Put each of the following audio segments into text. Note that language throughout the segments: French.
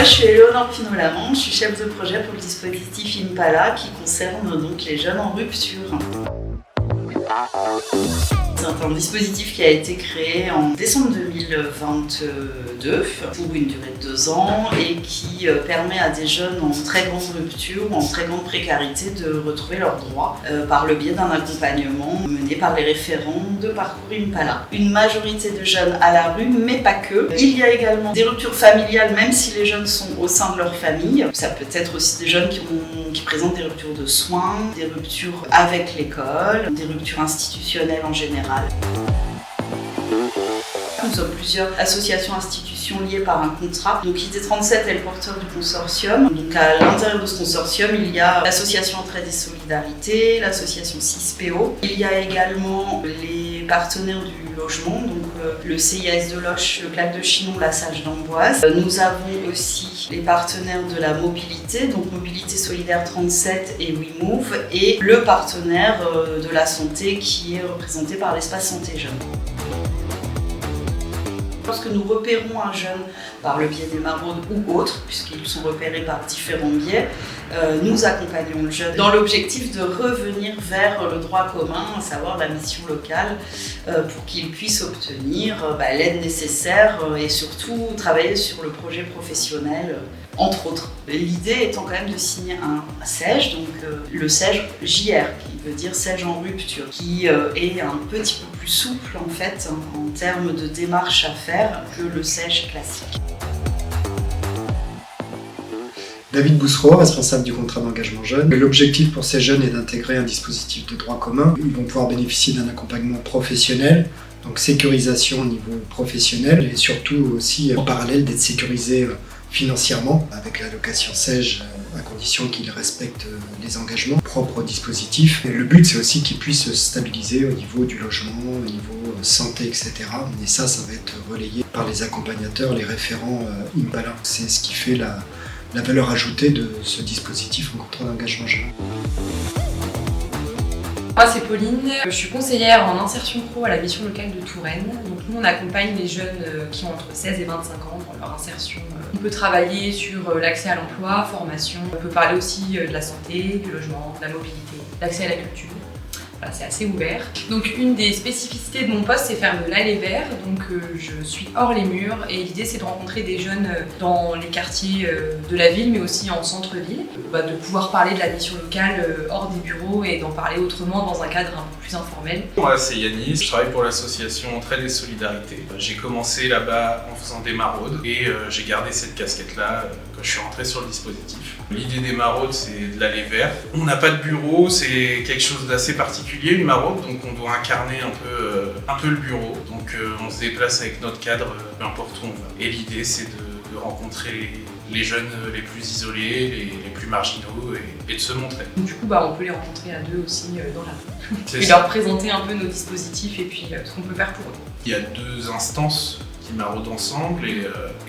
Moi, je suis Éléonore Pinot-Lamont, je suis chef de projet pour le dispositif Impala qui concerne donc les jeunes en rupture. C'est un dispositif qui a été créé en décembre 2022 pour une durée de 2 ans et qui permet à des jeunes en très grande rupture ou en très grande précarité de retrouver leurs droits par le biais d'un accompagnement mené par les référents de Parcours Impala. Une majorité de jeunes à la rue, mais pas que. Il y a également des ruptures familiales, même si les jeunes sont au sein de leur famille. Ça peut être aussi des jeunes qui présentent des ruptures de soins, des ruptures avec l'école, des ruptures institutionnelles en général. Nous sommes plusieurs associations, institutions liées par un contrat. Donc ID37 est le porteur du consortium. Donc à l'intérieur de ce consortium, il y a l'association Entraide et Solidarité, l'association 6PO. Il y a également les partenaires du logement, donc le CIAS de Loche, le Claque de Chinon, la Sage d'Amboise. Nous avons aussi les partenaires de la mobilité, donc Mobilité Solidaire 37 et WeMove, et le partenaire de la santé qui est représenté par l'Espace Santé Jeune. Lorsque nous repérons un jeune par le biais des maraudes ou autres, puisqu'ils sont repérés par différents biais, nous accompagnons le jeune dans l'objectif de revenir vers le droit commun, à savoir la mission locale, pour qu'il puisse obtenir l'aide nécessaire et surtout travailler sur le projet professionnel, entre autres. L'idée étant quand même de signer un SEJ, donc le SEJ JR, qui veut dire SEJ en rupture, qui est un petit peu plus souple en fait en termes de démarche à faire que le SEJ classique. David Boussereau, responsable du contrat d'engagement jeune. L'objectif pour ces jeunes est d'intégrer un dispositif de droit commun. Ils vont pouvoir bénéficier d'un accompagnement professionnel, donc sécurisation au niveau professionnel et surtout aussi en parallèle d'être sécurisés financièrement avec l'allocation SEJ à condition qu'ils respectent les engagements propres au dispositif. Et le but c'est aussi qu'ils puissent se stabiliser au niveau du logement, au niveau santé, etc. Et ça va être relayé par les accompagnateurs, les référents Impala. C'est ce qui fait la valeur ajoutée de ce dispositif en contrat d'engagement jeune. Moi c'est Pauline, je suis conseillère en insertion pro à la mission locale de Touraine. Donc nous on accompagne les jeunes qui ont entre 16 et 25 ans dans leur insertion. On peut travailler sur l'accès à l'emploi, formation, on peut parler aussi de la santé, du logement, de la mobilité, l'accès à la culture. Voilà, c'est assez ouvert. Donc une des spécificités de mon poste c'est faire de l'aller vers, donc je suis hors les murs et l'idée c'est de rencontrer des jeunes dans les quartiers de la ville mais aussi en centre-ville, de pouvoir parler de la mission locale hors des bureaux et d'en parler autrement dans un cadre un peu plus informel. Moi c'est Yanis, je travaille pour l'association Entraide et Solidarité. J'ai commencé là-bas en faisant des maraudes et j'ai gardé cette casquette-là quand je suis rentré sur le dispositif. L'idée des maraudes c'est de l'aller vers. On n'a pas de bureau, c'est quelque chose d'assez particulier, une maraude, donc on doit incarner un peu le bureau. Donc on se déplace avec notre cadre, peu importe où on va. Et l'idée c'est de rencontrer les jeunes les plus isolés, les plus marginaux et de se montrer. Du coup on peut les rencontrer à deux aussi dans la rue. Et leur présenter un peu nos dispositifs et puis ce qu'on peut faire pour eux. Il y a 2 instances qui maraudent ensemble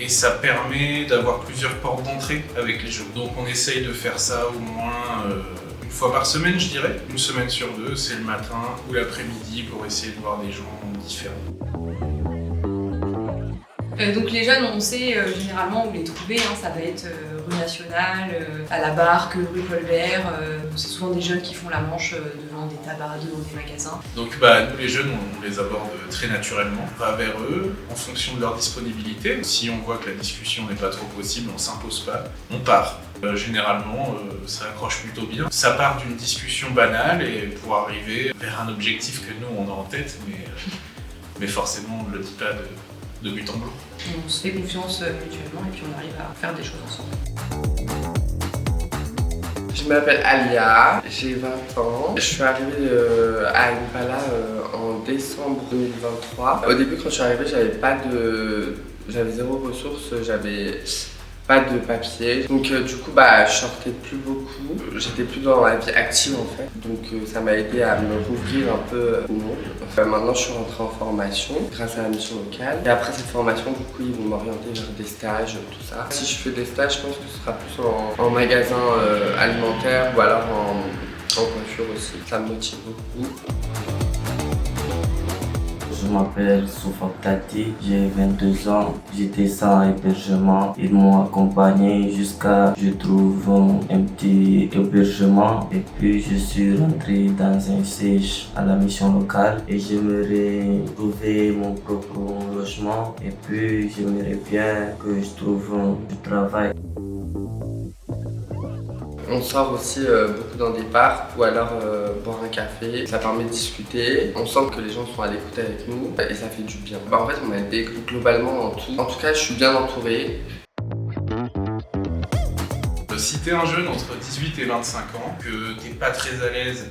et ça permet d'avoir plusieurs portes d'entrée avec les jeunes. Donc on essaye de faire ça au moins une fois par semaine, je dirais. Une semaine sur 2, c'est le matin ou l'après-midi pour essayer de voir des gens différents. Donc les jeunes, on sait généralement où les trouver, ça va être rue Nationale, à la Barque, rue Colbert. C'est souvent des jeunes qui font la manche devant des tabacs, devant des magasins. Donc nous les jeunes, on les aborde très naturellement. On va vers eux en fonction de leur disponibilité. Si on voit que la discussion n'est pas trop possible, on s'impose pas, on part. Généralement, ça accroche plutôt bien. Ça part d'une discussion banale et pour arriver vers un objectif que nous on a en tête, mais forcément on ne le dit pas de but en blanc. On se fait confiance mutuellement et puis on arrive à faire des choses ensemble. Je m'appelle Alia, j'ai 20 ans. Je suis arrivée à Impala en décembre 2023. Au début quand je suis arrivée, j'avais 0 ressources, j'avais pas de papier. Donc du coup je sortais plus beaucoup. J'étais plus dans la vie active en fait. Donc ça m'a aidé à me rouvrir un peu au monde. Maintenant je suis rentrée en formation grâce à la mission locale. Et après cette formation du coup ils vont m'orienter vers des stages, tout ça. Si je fais des stages, je pense que ce sera plus en magasin alimentaire ou alors en coiffure aussi. Ça me motive beaucoup. Je m'appelle Soufak Tati, j'ai 22 ans, j'étais sans hébergement. Ils m'ont accompagné jusqu'à ce que je trouve un petit hébergement et puis je suis rentré dans un siège à la mission locale et j'aimerais trouver mon propre logement et puis j'aimerais bien que je trouve du travail. On sort aussi beaucoup dans des parcs ou alors boire un café. Ça permet de discuter. On sent que les gens sont à l'écoute avec nous et ça fait du bien. En fait, on m'a aidé globalement dans tout. En tout cas, je suis bien entouré. Si t'es un jeune entre 18 et 25 ans, que t'es pas très à l'aise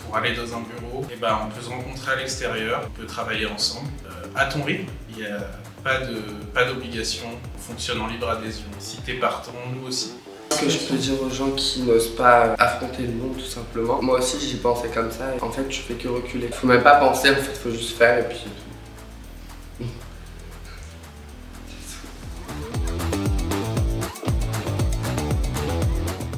pour aller dans un bureau, et ben on peut se rencontrer à l'extérieur, on peut travailler ensemble à ton rythme. Il n'y a pas d'obligation, on fonctionne en libre adhésion. Si t'es partant, nous aussi. Ce que je peux dire aux gens qui n'osent pas affronter le monde tout simplement, moi aussi j'y pensais comme ça, en fait tu fais que reculer. Faut même pas penser, en fait faut juste faire et puis c'est tout.